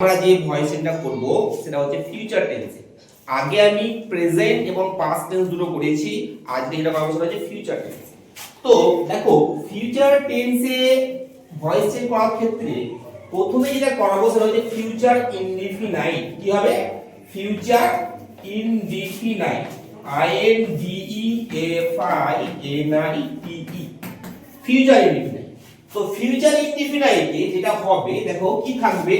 আমরা যে ভয়েস চেঞ্জটা করব সেটা হচ্ছে ফিউচার টেন্সে। আগে আমি প্রেজেন্ট এবং পাস্ট টেন্স দুটো করেছি, আজকে যেটা করব সেটা হচ্ছে ফিউচার টেন্স। তো দেখো ফিউচার টেন্সে ভয়েস চেঞ্জ করার ক্ষেত্রে প্রথমে যেটা করাবো সেটা হচ্ছে ফিউচার ইনডিফিনাইট। কি হবে? Future indefinite, INDEFINITE, future indefinite. তো ফিউচার ইনডিফিনাইটে যেটা হবে দেখো কি থাকবে,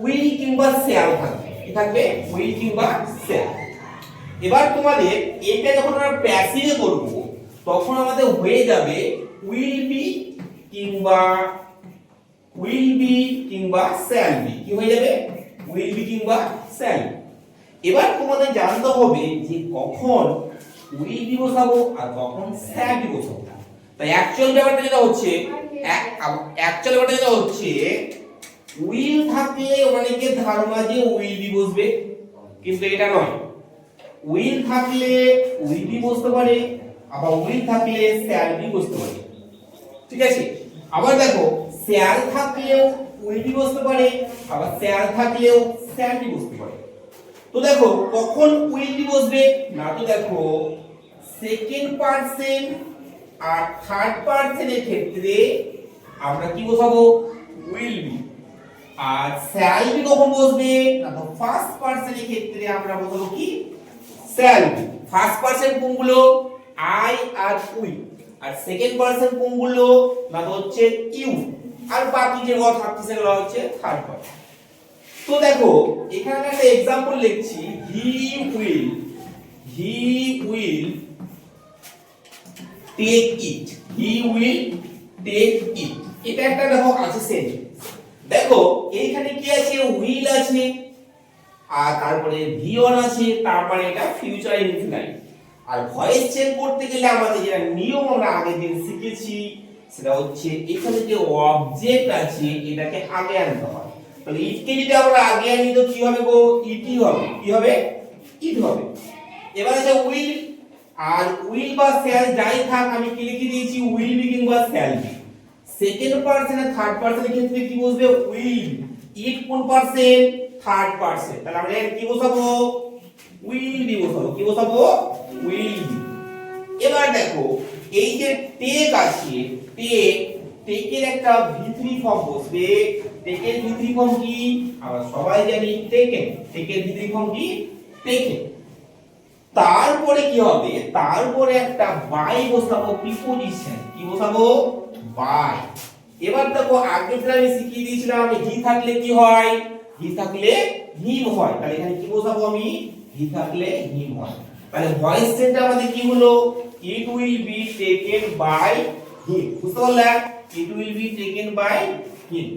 উইল কিংবা শ্যাল থাকবে। কি থাকবে? উইল কিংবা শ্যাল। এবার তোমাদের এটা যখন আমরা প্যাসিভে করব তখন আমাদের হয়ে যাবে উইল বি কিংবা শ্যাল বি। কি হয়ে যাবে? উইল বি কিংবা শ্যাল বি। এবার তোমাদের জানতে হবে যে কখন উইল বি বসাবো আর কখন শ্যাল বি বসাবো। তাই অ্যাকচুয়াল ব্যাপারটা যেটা হচ্ছে উইল থাকলে অনেকে ধারণা যে উইল বি বসবে, কিন্তু এটা নয়। উইল থাকলে উইল বি বসতে পারে, আবার উইল থাকলে শ্যাল বি বসতে পারে। ঠিক আছে? আবার দেখো শ্যাল থাকলেও উইল বি বসতে পারে, আবার শ্যাল থাকলেও শ্যাল বি বসতে পারে। তো দেখো কখন উইল বি বসবে না, তো দেখো সেকেন্ড পারসন আর থার্ড পারসনের ক্ষেত্রে আমরা কি বসাবো? Will be. আর শ্যাল বি কখন বসবে না, তো ফার্স্ট পারসনের ক্ষেত্রে আমরা বসাবো কি? Shall be. ফার্স্ট পারসন কোনগুলো? আই আর উই। আর সেকেন্ড পারসন কোনগুলো না, তো হচ্ছে ইউ। আর বাকি যেগুলো থাকছে সেগুলো হচ্ছে থার্ড পারসন। তো দেখো এখানে একটা एग्जांपल লিখছি, he will take it. He will take it, এটা একটা দেখো আছে সেন্টেন্স। দেখো এইখানে কি আছে? উইল আছে, আর তারপরে ভি1 আছে, তারপরে এটা ফিউচার ইনডিফিনাইট। আর ভয়েস চেঞ্জ করতে গেলে আমাদের যেটা নিয়ম আমরা আগের দিন শিখেছি সেটা হচ্ছে এখানে যে অবজেক্ট আছে এটাকে আগে আনতে হয়। তাহলে ইটকে যদি আমরা আগে আনি তো কি হবে গো? ইটই হবে। কি হবে? ইট হবে। এবার আছে উইল, আর উইল বা শ্যাল যাই থাক আমি কি লিখে দিয়েছি? উইল বি কিংবা শ্যাল বি। সেকেন্ড পারসন আর থার্ড পারসনের ক্ষেত্রে কি বসবে? উইল। ইট কোন পারসন? Third person. তাহলে আমরা এখানে কি বসাবো? উইল বি বসাবো। কি বসাবো? Will B. এবার দেখো এই যে টেক আছে, টেকের একটা V3 ফর্ম বসবে। টেকের V3 ফর্ম কি? আমরা সবাই জানি টেকেন। টেকের V3 ফর্ম কি? টেকেন। তারপরে কি হবে? তারপরে একটা বাই বসাবো, প্রিপজিশন। কি বসাবো? বাই। এবার দেখো আগে যেটা আমি শিখিয়ে দিয়েছিলাম হি থাকলে কি হয়? হি থাকলে হিম হয়। তাহলে এখানে কি বসাবো আমি? হি থাকলে হিম হয়। তাহলে ভয়েস চেঞ্জটা আমাদের কি হলো? It will be taken by him. বুঝতে পারলে? It will be taken by him.